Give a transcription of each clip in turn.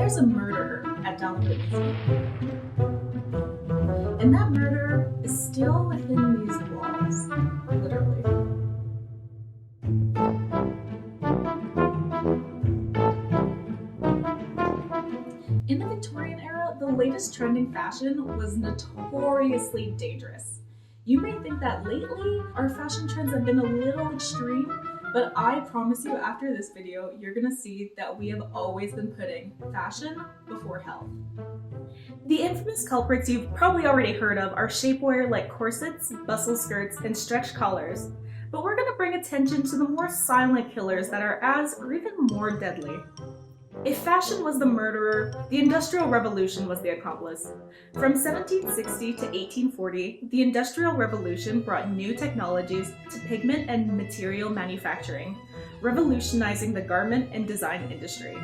There's a murderer at Dalnavert, and that murderer is still within these walls, literally. In the Victorian era, the latest trending fashion was notoriously dangerous. You may think that lately our fashion trends have been a little extreme, but I promise you after this video, you're gonna see that we have always been putting fashion before health. The infamous culprits you've probably already heard of are shapewear like corsets, bustle skirts, and stretch collars, but we're gonna bring attention to the more silent killers that are as or even more deadly. If fashion was the murderer, the Industrial Revolution was the accomplice. From 1760 to 1840, the Industrial Revolution brought new technologies to pigment and material manufacturing, revolutionizing the garment and design industry.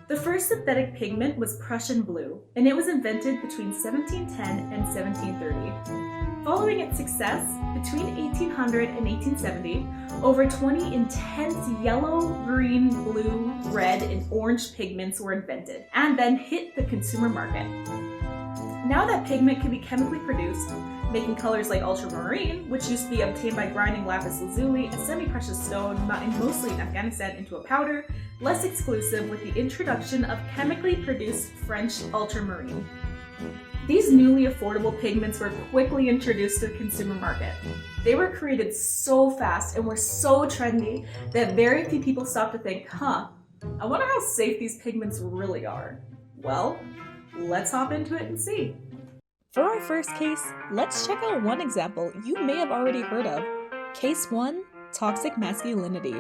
The first synthetic pigment was Prussian blue, and it was invented between 1710 and 1730. Following its success, between 1800 and 1870, over 20 intense yellow, green, blue, red, and orange pigments were invented, and then hit the consumer market. Now that pigment can be chemically produced, making colors like ultramarine, which used to be obtained by grinding lapis lazuli, a semi-precious stone mined mostly in Afghanistan, into a powder, less exclusive with the introduction of chemically produced French ultramarine. These newly affordable pigments were quickly introduced to the consumer market. They were created so fast and were so trendy that very few people stopped to think, I wonder how safe these pigments really are. Well, let's hop into it and see. For our first case, let's check out one example you may have already heard of. Case 1, Toxic Masculinity.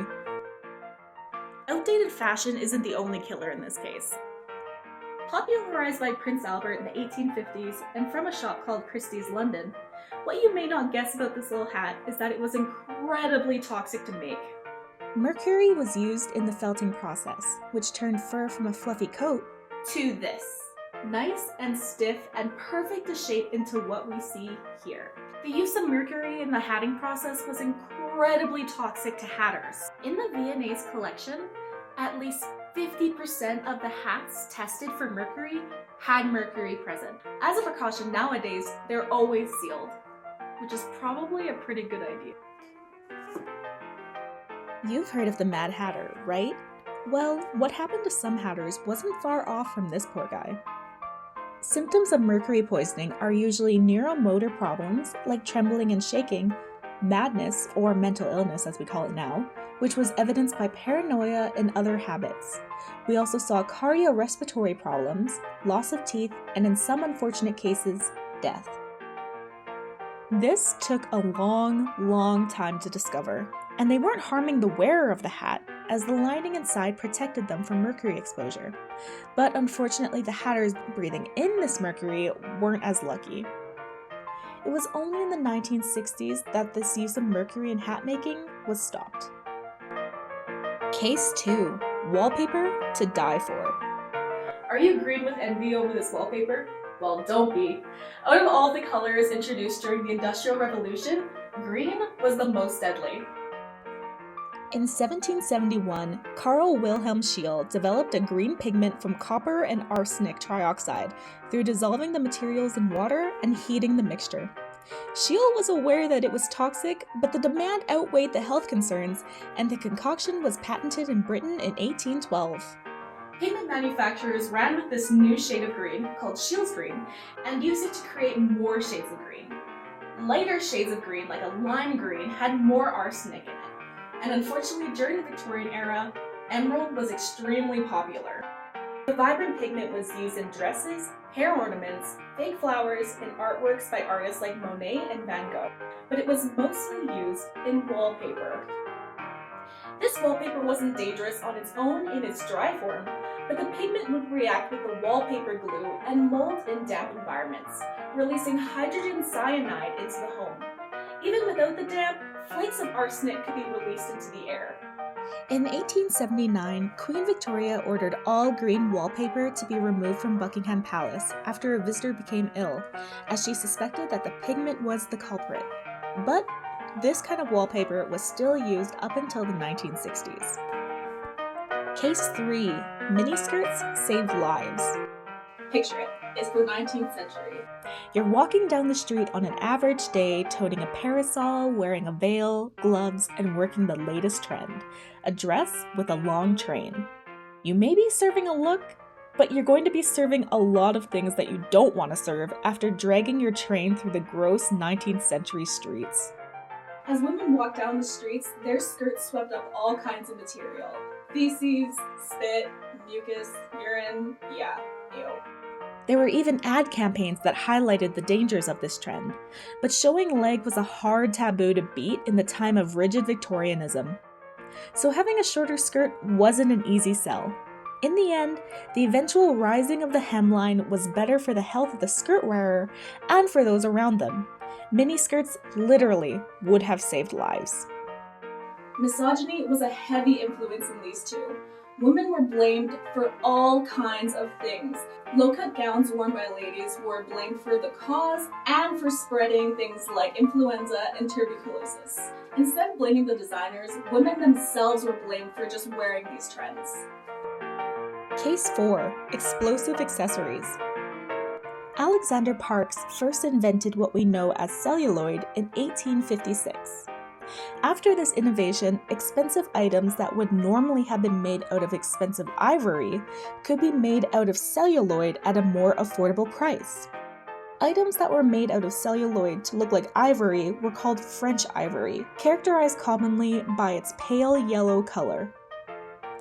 Outdated fashion isn't the only killer in this case. Popularized by Prince Albert in the 1850s and from a shop called Christie's London, what you may not guess about this little hat is that it was incredibly toxic to make. Mercury was used in the felting process, which turned fur from a fluffy coat to this. Nice and stiff and perfect to shape into what we see here. The use of mercury in the hatting process was incredibly toxic to hatters. In the V&A's collection, at least 50% of the hats tested for mercury had mercury present. As a precaution nowadays, they're always sealed, which is probably a pretty good idea. You've heard of the Mad Hatter, right? Well, what happened to some hatters wasn't far off from this poor guy. Symptoms of mercury poisoning are usually neuromotor problems like trembling and shaking, madness, or mental illness as we call it now, which was evidenced by paranoia and other habits. We also saw cardiorespiratory problems, loss of teeth, and in some unfortunate cases, death. This took a long time to discover, and they weren't harming the wearer of the hat, as the lining inside protected them from mercury exposure. But unfortunately, the hatters breathing in this mercury weren't as lucky. It was only in the 1960s that this use of mercury in hat making was stopped. Case 2, Wallpaper to Die For. Are you green with envy over this wallpaper? Well, don't be. Out of all the colors introduced during the Industrial Revolution, green was the most deadly. In 1771, Carl Wilhelm Scheele developed a green pigment from copper and arsenic trioxide through dissolving the materials in water and heating the mixture. Scheele was aware that it was toxic, but the demand outweighed the health concerns, and the concoction was patented in Britain in 1812. Pigment manufacturers ran with this new shade of green, called Scheele's green, and used it to create more shades of green. Lighter shades of green, like a lime green, had more arsenic in it. And unfortunately, during the Victorian era, emerald was extremely popular. The vibrant pigment was used in dresses, hair ornaments, fake flowers, and artworks by artists like Monet and Van Gogh, but it was mostly used in wallpaper. This wallpaper wasn't dangerous on its own in its dry form, but the pigment would react with the wallpaper glue and mold in damp environments, releasing hydrogen cyanide into the home. Even without the damp, flakes of arsenic could be released into the air. In 1879, Queen Victoria ordered all green wallpaper to be removed from Buckingham Palace after a visitor became ill, as she suspected that the pigment was the culprit. But this kind of wallpaper was still used up until the 1960s. Case 3. Miniskirts save lives. Picture it. It's the 19th century. You're walking down the street on an average day, toting a parasol, wearing a veil, gloves, and working the latest trend, a dress with a long train. You may be serving a look, but you're going to be serving a lot of things that you don't want to serve after dragging your train through the gross 19th century streets. As women walked down the streets, their skirts swept up all kinds of material. Feces, spit, mucus, urine, yeah, ew. There were even ad campaigns that highlighted the dangers of this trend, but showing leg was a hard taboo to beat in the time of rigid Victorianism. So having a shorter skirt wasn't an easy sell. In the end, the eventual rising of the hemline was better for the health of the skirt wearer and for those around them. Miniskirts literally would have saved lives. Misogyny was a heavy influence in these two. Women were blamed for all kinds of things. Low-cut gowns worn by ladies were blamed for the cause and for spreading things like influenza and tuberculosis. Instead of blaming the designers, women themselves were blamed for just wearing these trends. Case 4. Explosive accessories. Alexander Parks first invented what we know as celluloid in 1856. After this innovation, expensive items that would normally have been made out of expensive ivory could be made out of celluloid at a more affordable price. Items that were made out of celluloid to look like ivory were called French ivory, characterized commonly by its pale yellow color.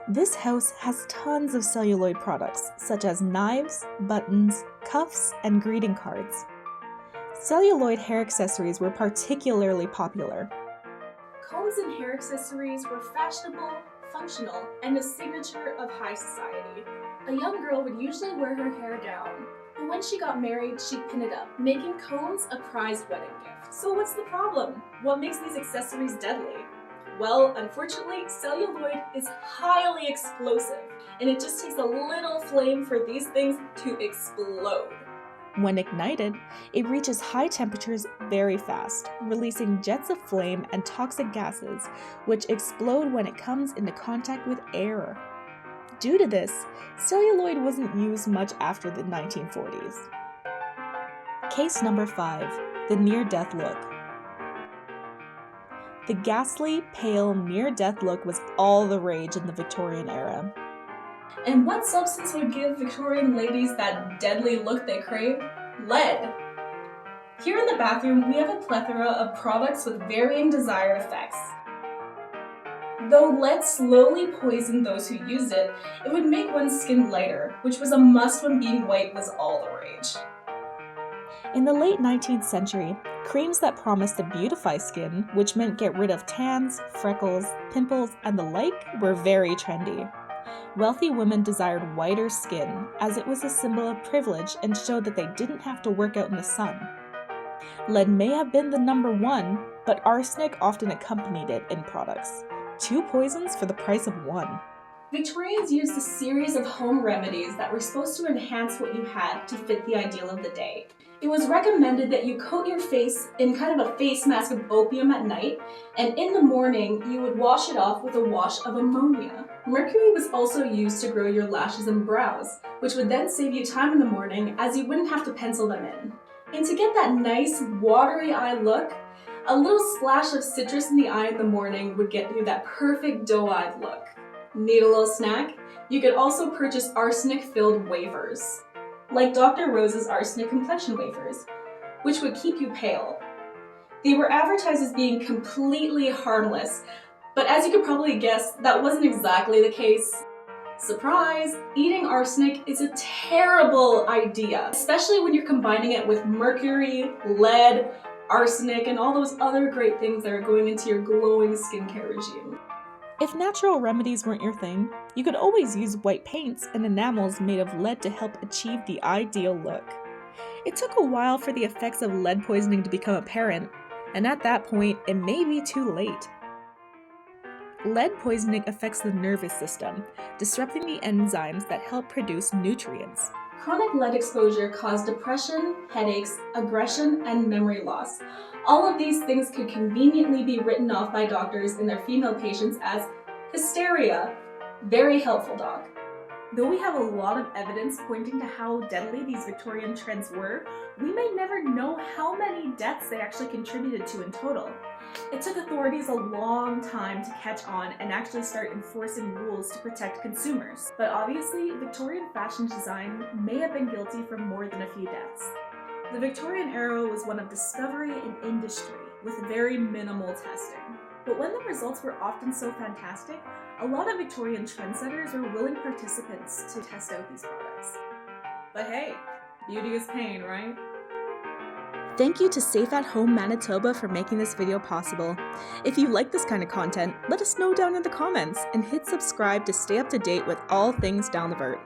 This house has tons of celluloid products, such as knives, buttons, cuffs, and greeting cards. Celluloid hair accessories were particularly popular. Combs and hair accessories were fashionable, functional, and a signature of high society. A young girl would usually wear her hair down, but when she got married, she'd pin it up, making combs a prized wedding gift. So what's the problem? What makes these accessories deadly? Well, unfortunately, celluloid is highly explosive, and it just takes a little flame for these things to explode. When ignited, it reaches high temperatures very fast, releasing jets of flame and toxic gases, which explode when it comes into contact with air. Due to this, celluloid wasn't used much after the 1940s. Case number 5. The near-death look. The ghastly, pale, near-death look was all the rage in the Victorian era. And what substance would give Victorian ladies that deadly look they craved? Lead. Here in the bathroom, we have a plethora of products with varying desired effects. Though lead slowly poisoned those who used it, it would make one's skin lighter, which was a must when being white was all the rage. In the late 19th century, creams that promised to beautify skin, which meant get rid of tans, freckles, pimples, and the like, were very trendy. Wealthy women desired whiter skin, as it was a symbol of privilege and showed that they didn't have to work out in the sun. Lead may have been the number one, but arsenic often accompanied it in products. 2 poisons for the price of 1. Victorians used a series of home remedies that were supposed to enhance what you had to fit the ideal of the day. It was recommended that you coat your face in kind of a face mask of opium at night, and in the morning you would wash it off with a wash of ammonia. Mercury was also used to grow your lashes and brows, which would then save you time in the morning as you wouldn't have to pencil them in. And to get that nice watery eye look, a little splash of citrus in the eye in the morning would get you that perfect doe-eyed look. Need a little snack? You could also purchase arsenic-filled wafers, like Dr. Rose's arsenic complexion wafers, which would keep you pale. They were advertised as being completely harmless, but as you could probably guess, that wasn't exactly the case. Surprise! Eating arsenic is a terrible idea, especially when you're combining it with mercury, lead, arsenic, and all those other great things that are going into your glowing skincare regime. If natural remedies weren't your thing, you could always use white paints and enamels made of lead to help achieve the ideal look. It took a while for the effects of lead poisoning to become apparent, and at that point, it may be too late. Lead poisoning affects the nervous system, disrupting the enzymes that help produce nutrients. Chronic lead exposure caused depression, headaches, aggression, and memory loss. All of these things could conveniently be written off by doctors in their female patients as hysteria. Very helpful, Doc. Though we have a lot of evidence pointing to how deadly these Victorian trends were, we may never know how many deaths they actually contributed to in total. It took authorities a long time to catch on and actually start enforcing rules to protect consumers. But obviously, Victorian fashion design may have been guilty for more than a few deaths. The Victorian era was one of discovery and industry, with very minimal testing. But when the results were often so fantastic, a lot of Victorian trendsetters were willing participants to test out these products. But hey, beauty is pain, right? Thank you to Safe at Home Manitoba for making this video possible. If you like this kind of content, let us know down in the comments and hit subscribe to stay up to date with all things Dalnavert.